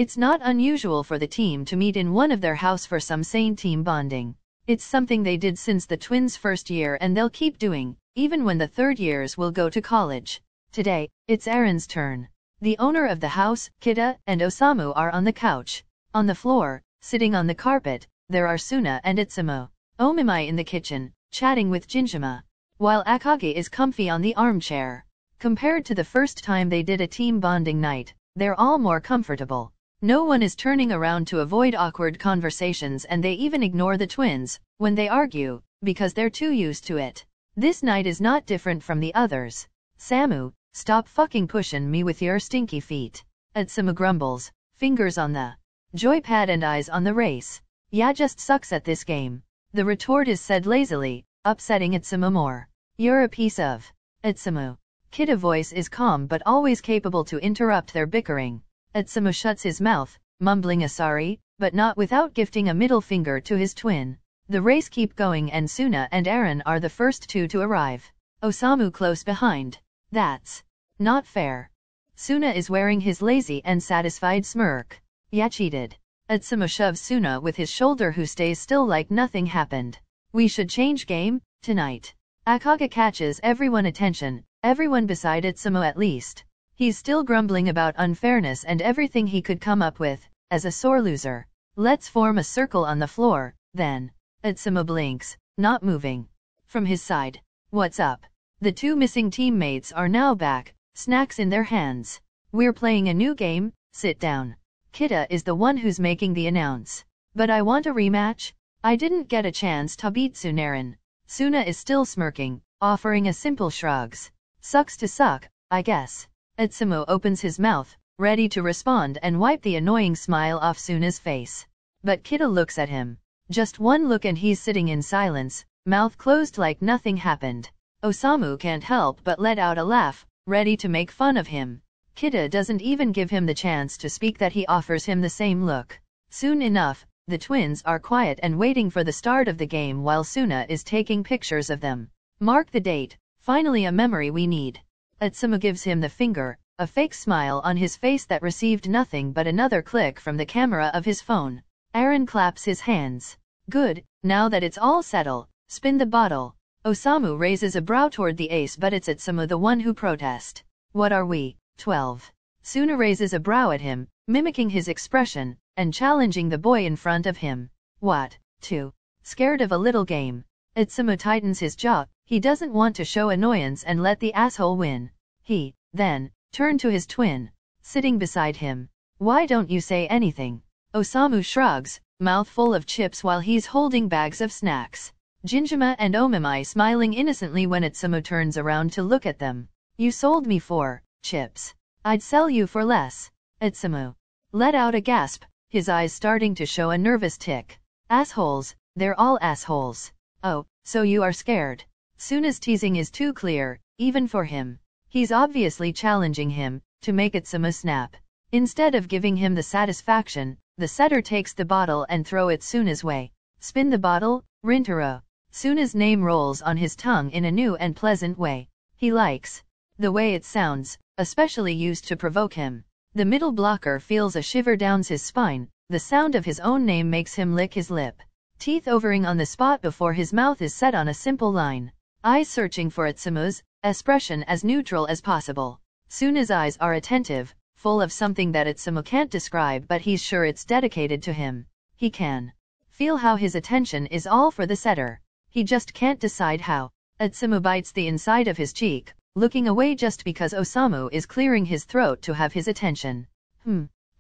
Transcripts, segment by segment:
It's not unusual for the team to meet in one of their house for some sane team bonding. It's something they did since the twins' first year and they'll keep doing, even when the third years will go to college. Today, it's Eren's turn. The owner of the house, Kida, and Osamu are on the couch. On the floor, sitting on the carpet, there are Suna and Atsumu. Omimai in the kitchen, chatting with Jinjima, while Akagi is comfy on the armchair. Compared to the first time they did a team bonding night, they're all more comfortable. No one is turning around to avoid awkward conversations and they even ignore the twins when they argue, because they're too used to it. This night is not different from the others. Samu, stop fucking pushin' me with your stinky feet. Atsumu grumbles, fingers on the joypad and eyes on the race. Ya just sucks at this game. The retort is said lazily, upsetting Atsumu more. You're a piece of Atsumu. Kida voice is calm but always capable to interrupt their bickering. Atsumu shuts his mouth, mumbling a sorry, but not without gifting a middle finger to his twin. The race keep going and Suna and Eren are the first two to arrive. Osamu close behind. That's not fair. Suna is wearing his lazy and satisfied smirk. Ya cheated. Atsumu shoves Suna with his shoulder who stays still like nothing happened. We should change game, tonight. Akagi catches everyone's attention, everyone beside Atsumu at least. He's still grumbling about unfairness and everything he could come up with, as a sore loser. Let's form a circle on the floor, then. Atsumu blinks, not moving. From his side. What's up? The two missing teammates are now back, snacks in their hands. We're playing a new game, sit down. Kida is the one who's making the announce. But I want a rematch? I didn't get a chance to beat Sunaren. Suna is still smirking, offering a simple shrugs. Sucks to suck, I guess. Atsumu opens his mouth, ready to respond and wipe the annoying smile off Suna's face. But Kida looks at him. Just one look and he's sitting in silence, mouth closed like nothing happened. Osamu can't help but let out a laugh, ready to make fun of him. Kida doesn't even give him the chance to speak that he offers him the same look. Soon enough, the twins are quiet and waiting for the start of the game while Suna is taking pictures of them. Mark the date, finally a memory we need. Atsumu gives him the finger, a fake smile on his face that received nothing but another click from the camera of his phone. Eren claps his hands. Good, now that it's all settled, spin the bottle. Osamu raises a brow toward the ace but it's Atsumu the one who protests. What are we, 12? Suna raises a brow at him, mimicking his expression, and challenging the boy in front of him. What, 2? Scared of a little game? Atsumu tightens his jaw, he doesn't want to show annoyance and let the asshole win. He, then, turned to his twin, sitting beside him. Why don't you say anything? Osamu shrugs, mouth full of chips while he's holding bags of snacks. Jinjima and Omimai smiling innocently when Atsumu turns around to look at them. You sold me for chips. I'd sell you for less. Atsumu let out a gasp, his eyes starting to show a nervous tick. Assholes, they're all assholes. Oh, so you are scared. Suna's teasing is too clear, even for him. He's obviously challenging him, to make Atsumu snap. Instead of giving him the satisfaction, the setter takes the bottle and throw it Suna's way. Spin the bottle, Rintaro. Suna's name rolls on his tongue in a new and pleasant way. He likes the way it sounds, especially used to provoke him. The middle blocker feels a shiver down his spine, the sound of his own name makes him lick his lip. Teeth overing on the spot before his mouth is set on a simple line. Eyes searching for Atsumu's expression as neutral as possible. Suna's eyes are attentive, full of something that Atsumu can't describe but he's sure it's dedicated to him. He can feel how his attention is all for the setter. He just can't decide how. Atsumu bites the inside of his cheek, looking away just because Osamu is clearing his throat to have his attention.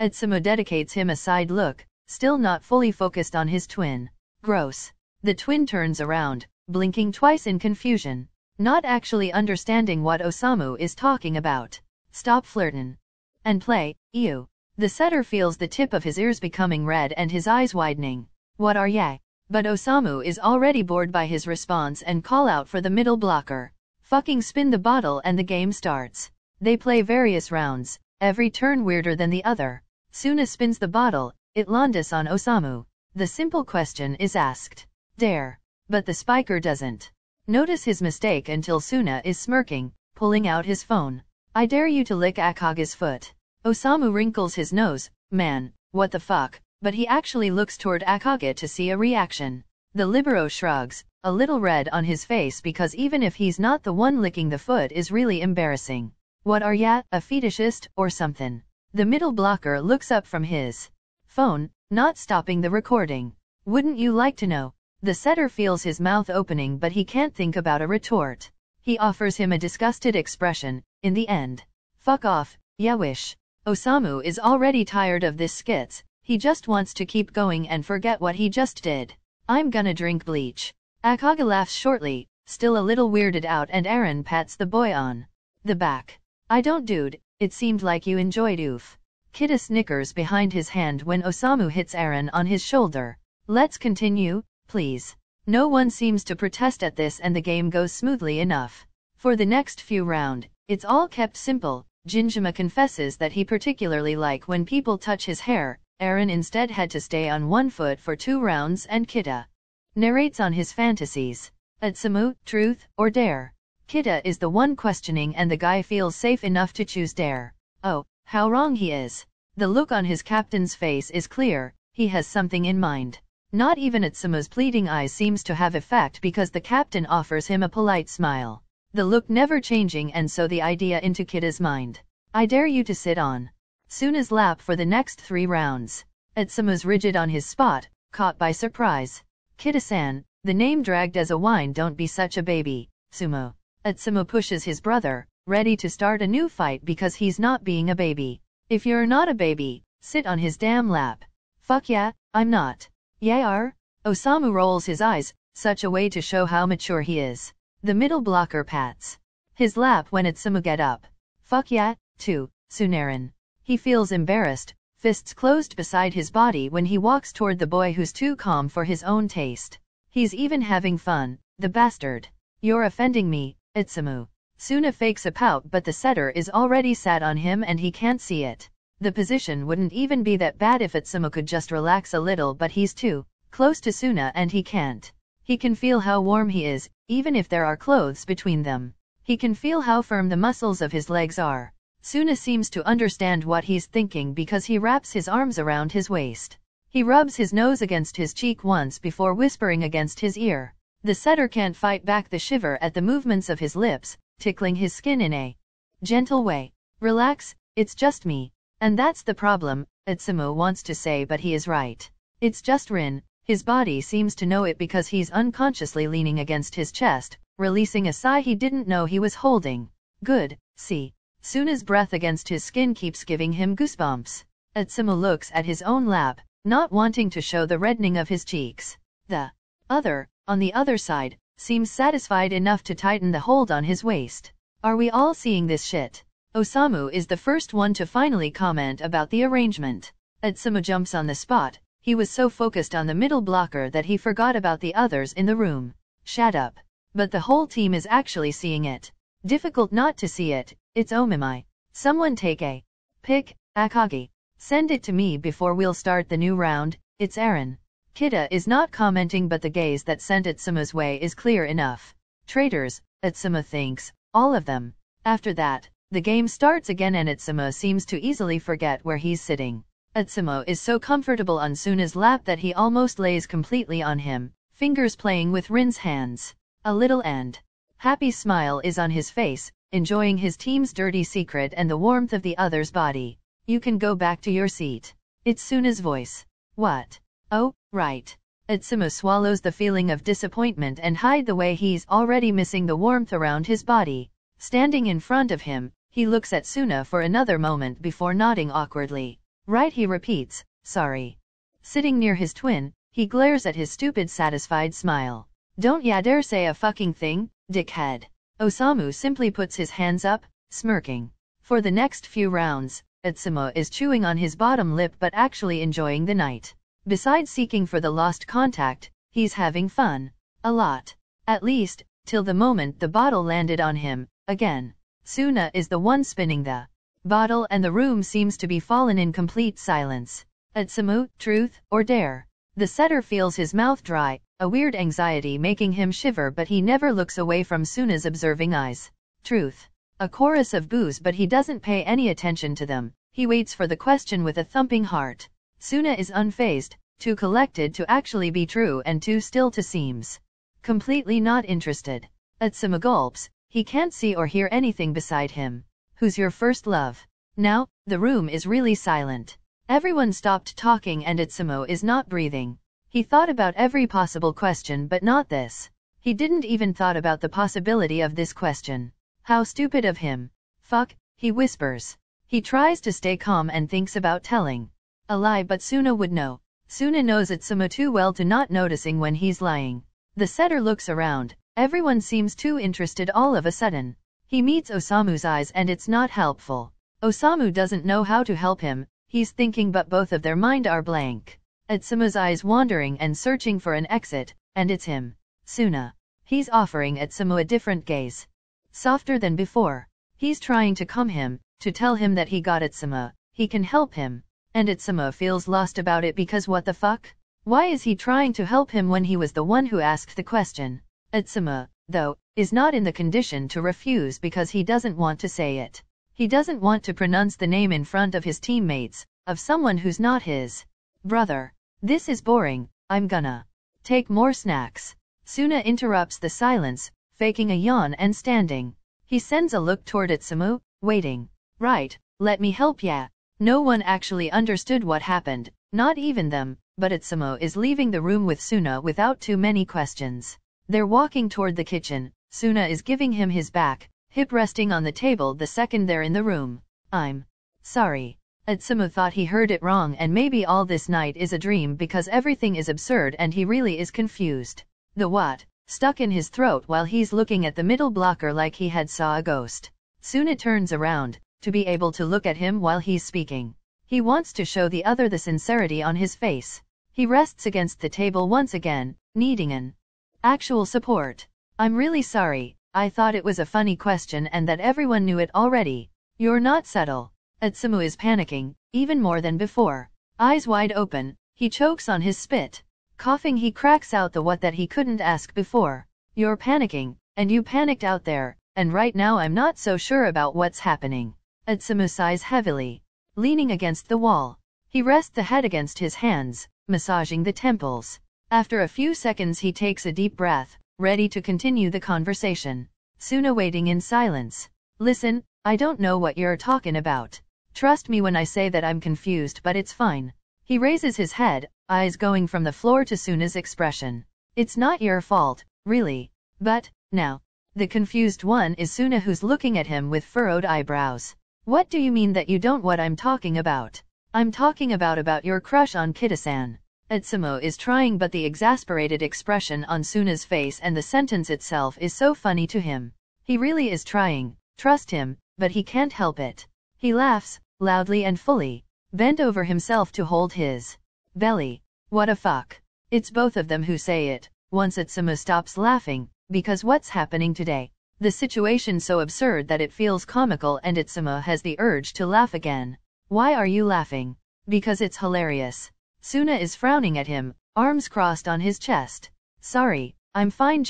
Atsumu dedicates him a side look, still not fully focused on his twin. Gross. The twin turns around, blinking twice in confusion, not actually understanding what Osamu is talking about. Stop flirtin' and play, you. The setter feels the tip of his ears becoming red and his eyes widening. What are ya? But Osamu is already bored by his response and call out for the middle blocker. Fucking spin the bottle and the game starts. They play various rounds, every turn weirder than the other. Suna spins the bottle, it lands on Osamu. The simple question is asked. Dare. But the spiker doesn't notice his mistake until Suna is smirking, pulling out his phone. I dare you to lick Akagi's foot. Osamu wrinkles his nose, Man, what the fuck, but he actually looks toward Akage to see a reaction. The libero shrugs, a little red on his face because even if he's not the one licking the foot is really embarrassing. What are ya, a fetishist, or something? The middle blocker looks up from his phone, not stopping the recording. Wouldn't you like to know? The setter feels his mouth opening but he can't think about a retort. He offers him a disgusted expression, in the end. Fuck off, ya wish. Osamu is already tired of this skits, he just wants to keep going and forget what he just did. I'm gonna drink bleach. Akage laughs shortly, still a little weirded out, and Eren pats the boy on the back. I don't, dude, it seemed like you enjoyed oof. Kida snickers behind his hand when Osamu hits Eren on his shoulder. Let's continue, please. No one seems to protest at this and the game goes smoothly enough. For the next few rounds, it's all kept simple. Jinjima confesses that he particularly like when people touch his hair. Eren instead had to stay on one foot for 2 rounds and Kida narrates on his fantasies. Atsumu, truth or dare? Kida is the one questioning and the guy feels safe enough to choose dare. Oh, how wrong he is. The look on his captain's face is clear, he has something in mind. Not even Atsumu's pleading eyes seems to have effect because the captain offers him a polite smile. The look never changing, and so the idea into Kida's mind. I dare you to sit on Suna's lap for the next 3 rounds. Atsumu's rigid on his spot, caught by surprise. Kida-san, the name dragged as a whine, don't be such a baby, Sumo. Atsumu pushes his brother, ready to start a new fight because he's not being a baby. If you're not a baby, sit on his damn lap. Fuck yeah, I'm not. Yeah are? Osamu rolls his eyes, such a way to show how mature he is. The middle blocker pats his lap when Atsumu get up. Fuck yeah, too, Sunaren. He feels embarrassed, fists closed beside his body when he walks toward the boy who's too calm for his own taste. He's even having fun, the bastard. You're offending me, Atsumu. Suna fakes a pout but the setter is already sat on him and he can't see it. The position wouldn't even be that bad if Atsumu could just relax a little, but he's too close to Suna and he can't. He can feel how warm he is, even if there are clothes between them. He can feel how firm the muscles of his legs are. Suna seems to understand what he's thinking because he wraps his arms around his waist. He rubs his nose against his cheek once before whispering against his ear. The setter can't fight back the shiver at the movements of his lips, tickling his skin in a gentle way. Relax, it's just me. And that's the problem, Atsumu wants to say, but he is right. It's just Rin. His body seems to know it because he's unconsciously leaning against his chest, releasing a sigh he didn't know he was holding. Good, see. Suna's breath against his skin keeps giving him goosebumps. Atsumu looks at his own lap, not wanting to show the reddening of his cheeks. The other, on the other side, seems satisfied enough to tighten the hold on his waist. Are we all seeing this shit? Osamu is the first one to finally comment about the arrangement. Atsumu jumps on the spot. He was so focused on the middle blocker that he forgot about the others in the room. Shut up. But the whole team is actually seeing it. Difficult not to see it. It's Omimi. Someone take a pic, Akage. Send it to me before we'll start the new round. It's Eren. Kida is not commenting, but the gaze that sent Atsumu's way is clear enough. Traitors, Atsumu thinks, all of them. After that, the game starts again and Atsumu seems to easily forget where he's sitting. Atsumu is so comfortable on Suna's lap that he almost lays completely on him, fingers playing with Rin's hands. A little and happy smile is on his face, enjoying his team's dirty secret and the warmth of the other's body. You can go back to your seat. It's Suna's voice. What? Oh, right. Atsumu swallows the feeling of disappointment and hides the way he's already missing the warmth around his body. Standing in front of him, he looks at Suna for another moment before nodding awkwardly. Right, he repeats, sorry. Sitting near his twin, he glares at his stupid satisfied smile. Don't ya dare say a fucking thing, dickhead. Osamu simply puts his hands up, smirking. For the next few rounds, Atsumu is chewing on his bottom lip but actually enjoying the night. Besides seeking for the lost contact, he's having fun. A lot. At least, till the moment the bottle landed on him, again. Suna is the one spinning the bottle and the room seems to be fallen in complete silence. Atsumu, truth or dare? The setter feels his mouth dry, a weird anxiety making him shiver, but he never looks away from Suna's observing eyes. Truth. A chorus of boos, but he doesn't pay any attention to them. He waits for the question with a thumping heart. Suna is unfazed, too collected to actually be true and too still to seems completely not interested. Atsumu gulps, he can't see or hear anything beside him. Who's your first love? Now, the room is really silent. Everyone stopped talking and Atsumu is not breathing. He thought about every possible question but not this. He didn't even thought about the possibility of this question. How stupid of him. Fuck, he whispers. He tries to stay calm and thinks about telling a lie but Suna would know. Suna knows Atsumu too well to not noticing when he's lying. The setter looks around. Everyone seems too interested all of a sudden. He meets Osamu's eyes and it's not helpful. Osamu doesn't know how to help him, he's thinking but both of their mind are blank. Atsumu's eyes wandering and searching for an exit, and it's him. Suna. He's offering Atsumu a different gaze. Softer than before. He's trying to calm him, to tell him that he got Atsumu, he can help him. And Atsumu feels lost about it because what the fuck? Why is he trying to help him when he was the one who asked the question? Atsumu, though, is not in the condition to refuse because he doesn't want to say it. He doesn't want to pronounce the name in front of his teammates, of someone who's not his brother. This is boring, I'm gonna take more snacks. Suna interrupts the silence, faking a yawn and standing. He sends a look toward Atsumu, waiting. Right, let me help ya. No one actually understood what happened, not even them, but Atsumu is leaving the room with Suna without too many questions. They're walking toward the kitchen. Suna is giving him his back, hip resting on the table the second they're in the room. I'm sorry. Atsumu thought he heard it wrong and maybe all this night is a dream because everything is absurd and he really is confused. The what? Stuck in his throat while he's looking at the middle blocker like he had saw a ghost. Suna turns around, to be able to look at him while he's speaking. He wants to show the other the sincerity on his face. He rests against the table once again, needing an actual support. I'm really sorry, I thought it was a funny question and that everyone knew it already. You're not subtle. Atsumu is panicking, even more than before. Eyes wide open, he chokes on his spit. Coughing he cracks out the what that he couldn't ask before. You're panicking, and you panicked out there, and right now I'm not so sure about what's happening. Atsumu sighs heavily. Leaning against the wall. He rests the head against his hands, massaging the temples. After a few seconds he takes a deep breath, ready to continue the conversation. Suna waiting in silence. Listen, I don't know what you're talking about. Trust me when I say that I'm confused but it's fine. He raises his head, eyes going from the floor to Suna's expression. It's not your fault, really. But, now. The confused one is Suna who's looking at him with furrowed eyebrows. What do you mean that you don't what I'm talking about? I'm talking about your crush on Kida-san. Atsumu is trying but the exasperated expression on Suna's face and the sentence itself is so funny to him. He really is trying, trust him, but he can't help it. He laughs, loudly and fully, bent over himself to hold his belly. What a fuck. It's both of them who say it, once Atsumu stops laughing, because what's happening today? The situation so absurd that it feels comical and Atsumu has the urge to laugh again. Why are you laughing? Because it's hilarious. Suna is frowning at him, arms crossed on his chest. Sorry, I'm fine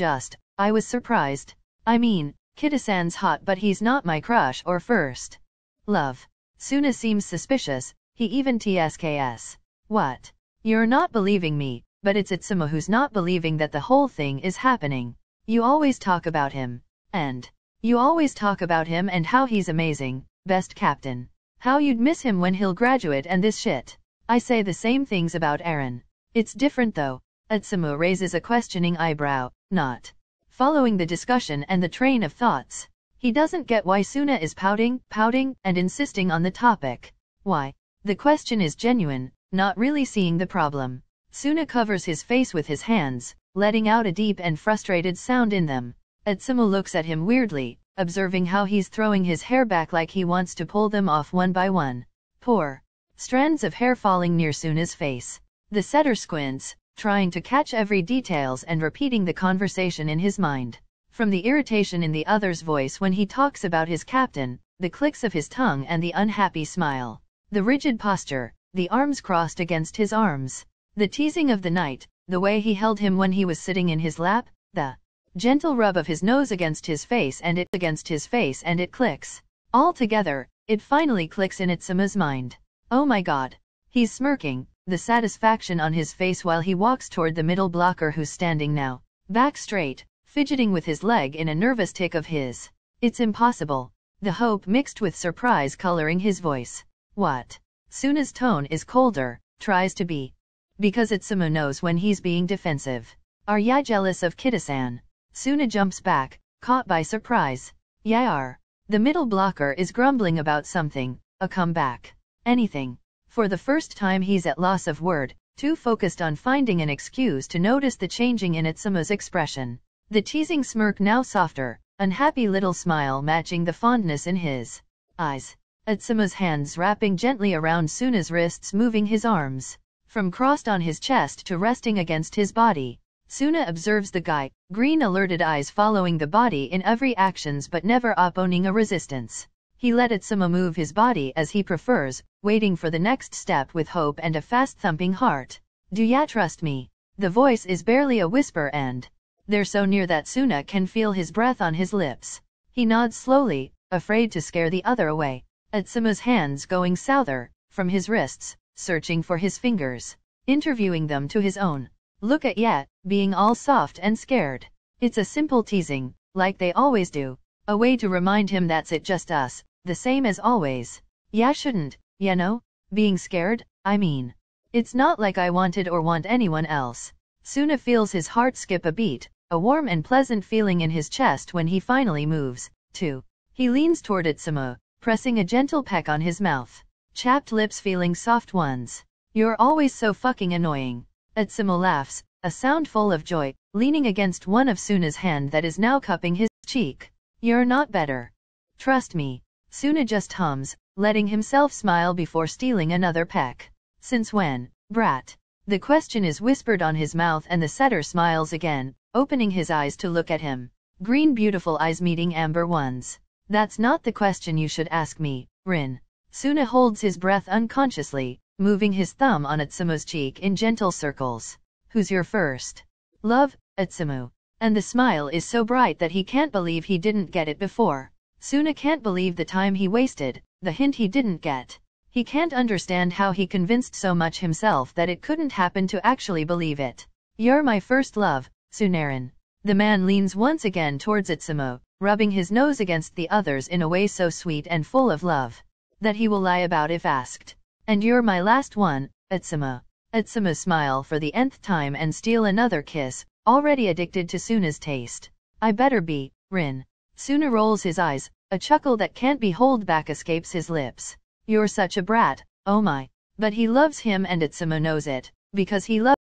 I was surprised. I mean, Kida-san's hot but he's not my crush or first love. Suna seems suspicious, he even tsks. What? You're not believing me, but it's Atsumu who's not believing that the whole thing is happening. You always talk about him. And you always talk about him and how he's amazing, best captain. How you'd miss him when he'll graduate and this shit. I say the same things about Eren. It's different though. Atsumu raises a questioning eyebrow, not following the discussion and the train of thoughts. He doesn't get why Suna is pouting, and insisting on the topic. Why? The question is genuine, not really seeing the problem. Suna covers his face with his hands, letting out a deep and frustrated sound in them. Atsumu looks at him weirdly, observing how he's throwing his hair back like he wants to pull them off one by one. Poor strands of hair falling near Suna's face. The setter squints, trying to catch every details and repeating the conversation in his mind. From the irritation in the other's voice when he talks about his captain, the clicks of his tongue and the unhappy smile. The rigid posture, the arms crossed against his arms. The teasing of the night, the way he held him when he was sitting in his lap, the gentle rub of his nose against his face and it clicks. All together, It finally clicks in Atsuma's mind. Oh my god. He's smirking, the satisfaction on his face while he walks toward the middle blocker who's standing now, back straight, fidgeting with his leg in a nervous tick of his. It's impossible. The hope mixed with surprise coloring his voice. What? Suna's tone is colder, tries to be. Because Atsumu knows when he's being defensive. Are ya jealous of Kida-san? Suna jumps back, caught by surprise. Yeah. The middle blocker is grumbling about something, a comeback. Anything. For the first time he's at loss of word, too focused on finding an excuse to notice the changing in Atsuma's expression. The teasing smirk now softer, unhappy little smile matching the fondness in his eyes. Atsuma's hands wrapping gently around Suna's wrists, moving his arms from crossed on his chest to resting against his body. Suna observes the guy, green alerted eyes following the body in every actions but never opposing a resistance. He let Atsumu move his body as he prefers, waiting for the next step with hope and a fast-thumping heart. Do ya trust me? The voice is barely a whisper and they're so near that Suna can feel his breath on his lips. He nods slowly, afraid to scare the other away. Atsumu's hands going souther, from his wrists, searching for his fingers, interviewing them to his own. Look at ya, being all soft and scared. It's a simple teasing, like they always do. A way to remind him that's it just us, the same as always. Ya shouldn't, ya know? Being scared, I mean. It's not like I wanted or want anyone else. Suna feels his heart skip a beat, a warm and pleasant feeling in his chest when he finally moves, too. He leans toward Atsumu, pressing a gentle peck on his mouth. Chapped lips feeling soft ones. You're always so fucking annoying. Atsumu laughs, a sound full of joy, leaning against one of Suna's hand that is now cupping his cheek. You're not better. Trust me. Suna just hums, letting himself smile before stealing another peck. Since when, brat? The question is whispered on his mouth and the setter smiles again, opening his eyes to look at him. Green beautiful eyes meeting amber ones. That's not the question you should ask me, Rin. Suna holds his breath unconsciously, moving his thumb on Atsumu's cheek in gentle circles. Who's your first love, Atsumu? And the smile is so bright that he can't believe he didn't get it before. Suna can't believe the time he wasted, the hint he didn't get. He can't understand how he convinced so much himself that it couldn't happen to actually believe it. You're my first love, Sunarin. The man leans once again towards Atsumu, rubbing his nose against the other's in a way so sweet and full of love that he will lie about if asked. And you're my last one, Atsumu. Atsumu smile for the nth time and steal another kiss, already addicted to Suna's taste. I better be, Rin. Suna rolls his eyes, a chuckle that can't be held back escapes his lips. You're such a brat, oh my. But he loves him and Atsumu knows it, because he loves